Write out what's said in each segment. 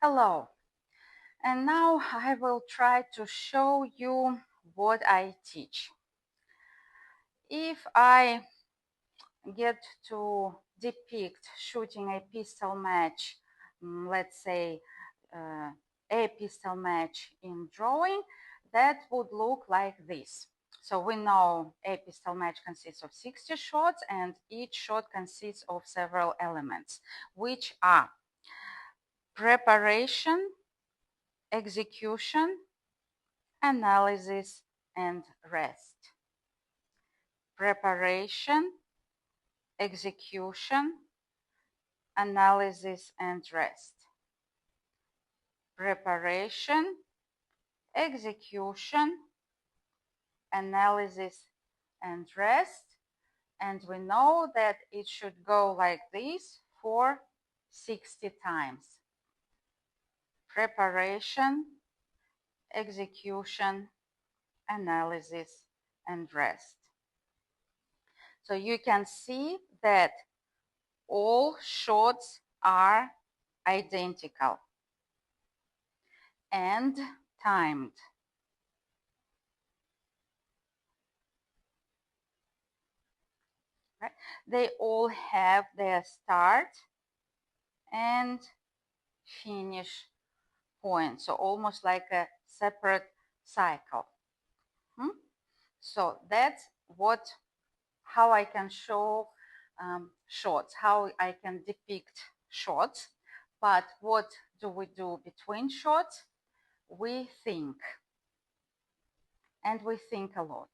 Hello, and now I will try to show you what I teach. If I get to depict shooting a pistol match, let's say a pistol match in drawing, that would look like this. So we know a pistol match consists of 60 shots, and each shot consists of several elements, which are preparation, execution, analysis, and rest. Preparation, execution, analysis, and rest. Preparation, execution, analysis, and rest. And we know that it should go like this for 60 times. Preparation, execution, analysis, and rest. So you can see that all shots are identical and timed. Right? They all have their start and finish point, so almost like a separate cycle. So that's how I can show shots, how I can depict shots. But what do we do between shots? We think, and we think a lot.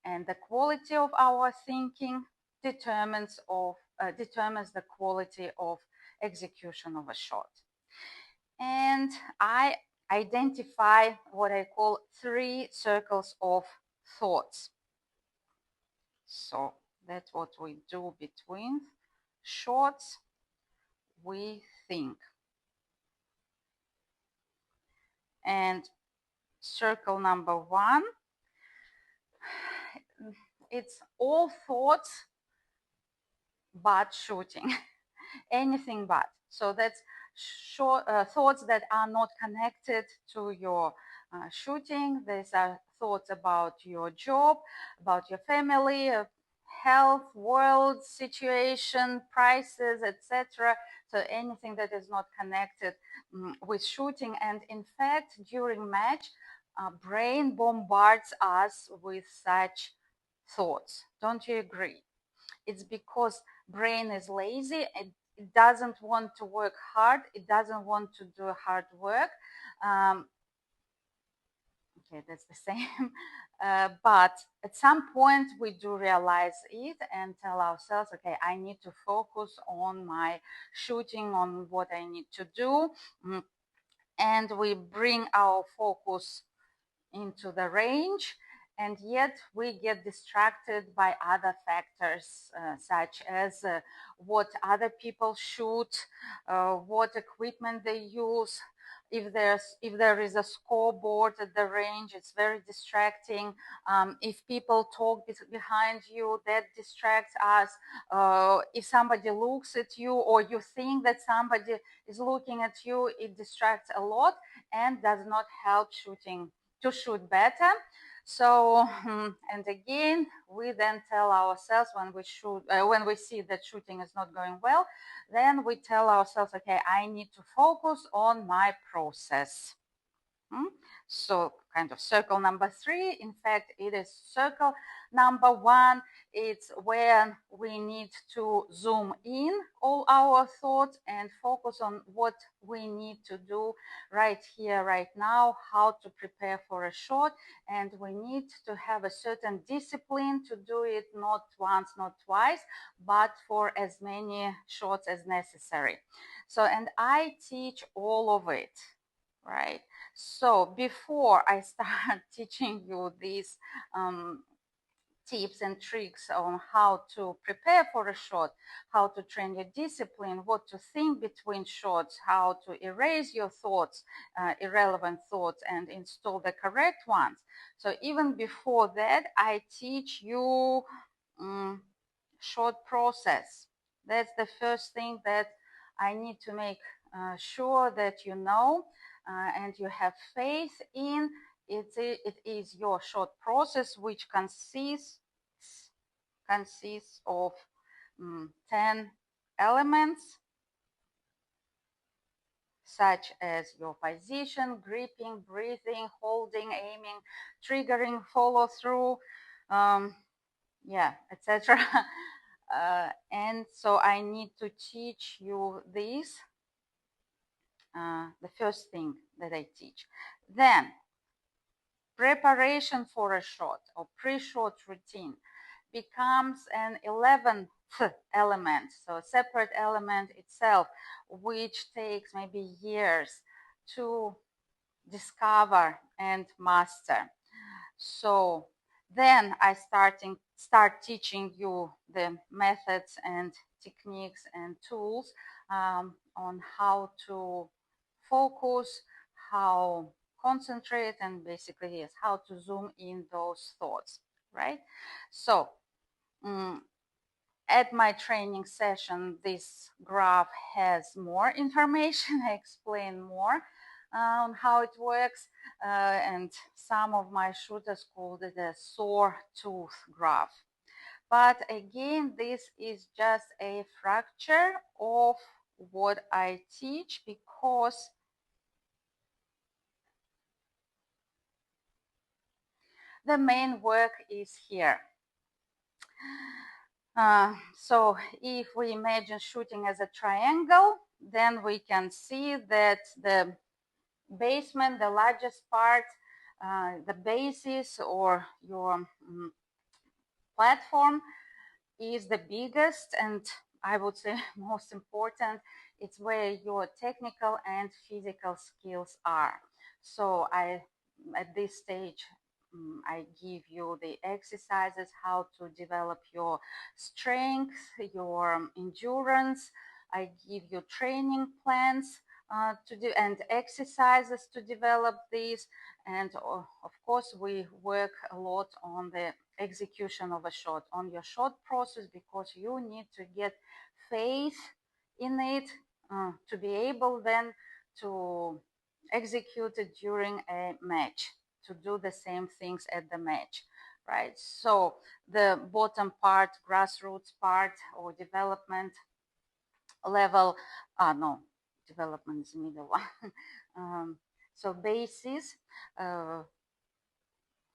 And the quality of our thinking determines the quality of execution of a shot. And I identify what I call 3 circles of thoughts. So that's what we do between shots. We think. And circle number 1, it's all thoughts but shooting. Anything but. So that's thoughts that are not connected to your shooting. These are thoughts about your job, about your family, health, world situation, prices, etc. So anything that is not connected with shooting. And in fact, during match, brain bombards us with such thoughts. Don't you agree? It's because brain is lazy and it doesn't want to work hard. It doesn't want to do hard work. Okay, that's the same. But at some point we do realize it and tell ourselves, okay, I need to focus on my shooting, on what I need to do. And we bring our focus into the range, and yet we get distracted by other factors such as what other people shoot, what equipment they use. If there is a scoreboard at the range, it's very distracting. If people talk behind you, that distracts us. If somebody looks at you or you think that somebody is looking at you, it distracts a lot and does not help to shoot better. So, and again, we then tell ourselves when we see that shooting is not going well, then we tell ourselves, okay, I need to focus on my process. So kind of circle number 3, in fact, it is circle number 1. It's where we need to zoom in all our thoughts and focus on what we need to do right here, right now, how to prepare for a shot. And we need to have a certain discipline to do it not once, not twice, but for as many shots as necessary. So, and I teach all of it, right? So before I start teaching you these tips and tricks on how to prepare for a shot, how to train your discipline, what to think between shots, how to erase your thoughts, irrelevant thoughts, and install the correct ones. So even before that, I teach you shot process. That's the first thing that I need to make sure that you know and you have faith in. It is your short process, which consists of 10 elements, such as your position, gripping, breathing, holding, aiming, triggering, follow through, yeah, etc. And so I need to teach you this, the first thing that I teach. Then preparation for a shot or pre-shot routine becomes an 11th element, so a separate element itself, which takes maybe years to discover and master. So then I start teaching you the methods and techniques and tools on how to focus, how concentrate, and basically yes, how to zoom in those thoughts, right? So at my training session, this graph has more information. I explain more on how it works, and some of my shooters called it a sore tooth graph. But again, this is just a fracture of what I teach, because the main work is here. So if we imagine shooting as a triangle, then we can see that the basement, the largest part, the basis or your platform is the biggest, and I would say most important. It's where your technical and physical skills are. So at this stage, I give you the exercises, how to develop your strength, your endurance. I give you training plans to do and exercises to develop these. And of course, we work a lot on the execution of a shot, on your shot process, because you need to get faith in it to be able then to execute it during a match, to do the same things at the match, right? So the bottom part, grassroots part or development level, no, development is middle one. So basis,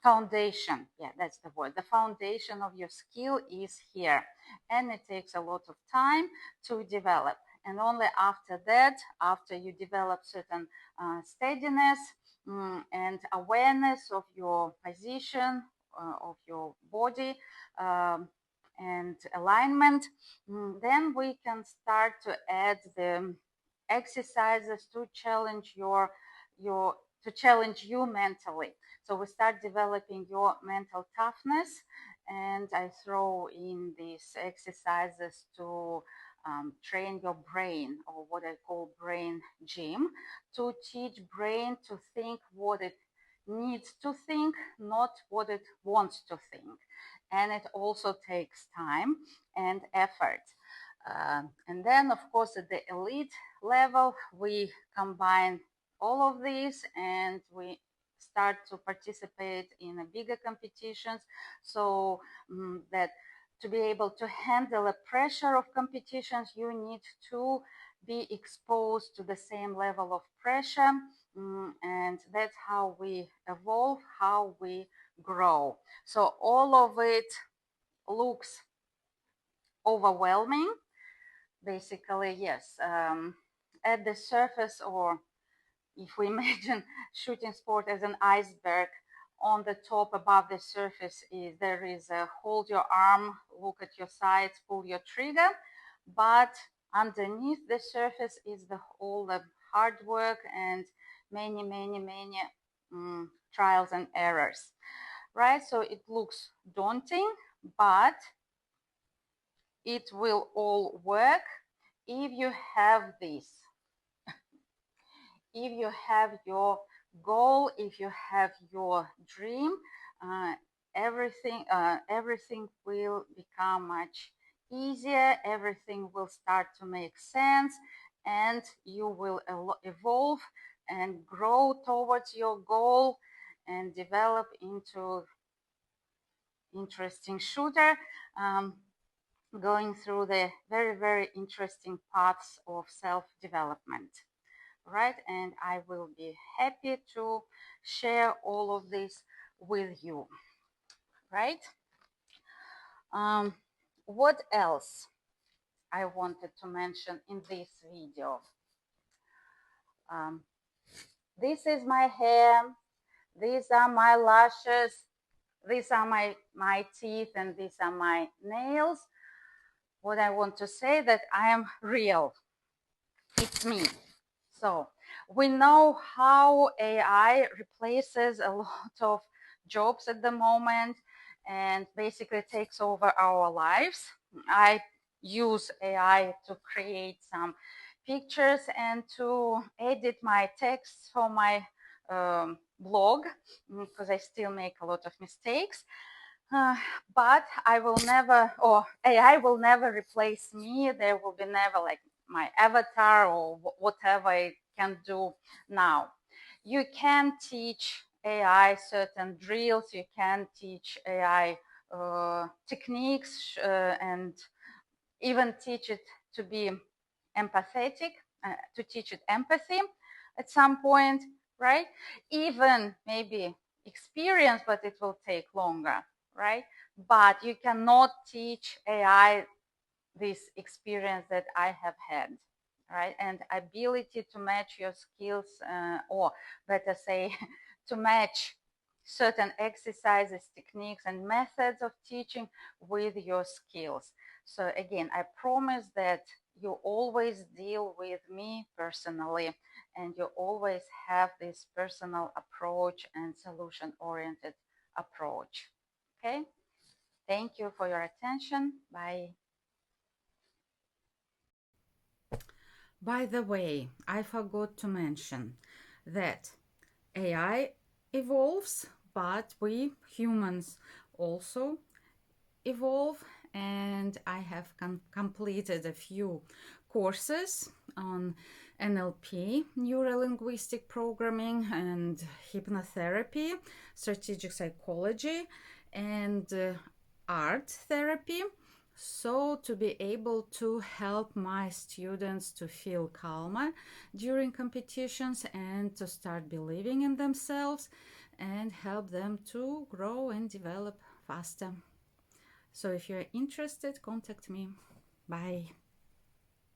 foundation, yeah, that's the word. The foundation of your skill is here, and it takes a lot of time to develop. And only after that, after you develop certain steadiness and awareness of your position, of your body, and alignment, then we can start to add the exercises to challenge to challenge you mentally. So we start developing your mental toughness, and I throw in these exercises to train your brain, or what I call brain gym, to teach brain to think what it needs to think, not what it wants to think. And it also takes time and effort. And then, of course, at the elite level, we combine all of these, and we start to participate in a bigger competitions, so that to be able to handle the pressure of competitions, you need to be exposed to the same level of pressure, and that's how we evolve, how we grow. So all of it looks overwhelming, basically, yes. At the surface, or if we imagine shooting sport as an iceberg, on the top above the surface there is a hold your arm, look at your sides, pull your trigger, but underneath the surface is all the hard work and many trials and errors, right? So it looks daunting, but it will all work if you have this. If you have your goal, if you have your dream, everything will become much easier. Everything will start to make sense, and you will evolve and grow towards your goal and develop into interesting shooter, going through the very, very interesting paths of self-development, right? And I will be happy to share all of this with you, right? What else I wanted to mention in this video? This is my hair, these are my lashes, these are my teeth, and these are my nails. What I want to say that I am real. It's me. So we know how AI replaces a lot of jobs at the moment and basically takes over our lives. I use AI to create some pictures and to edit my text for my blog, because I still make a lot of mistakes. But I will never, or AI will never replace me. There will be never like my avatar or whatever it can do now. You can teach AI certain drills, you can teach AI techniques, and even teach it to be empathetic, to teach it empathy at some point, right? Even maybe experience, but it will take longer, right? But you cannot teach AI this experience that I have had, right? And ability to match your skills, or better say, to match certain exercises, techniques, and methods of teaching with your skills. So again, I promise that you always deal with me personally, and you always have this personal approach and solution-oriented approach. Okay? Thank you for your attention. Bye. By the way, I forgot to mention that AI evolves, but we humans also evolve, and I have completed a few courses on NLP, neuro linguistic programming, and hypnotherapy, strategic psychology, and art therapy. So, to be able to help my students to feel calmer during competitions and to start believing in themselves and help them to grow and develop faster. So if you're interested, contact me. Bye.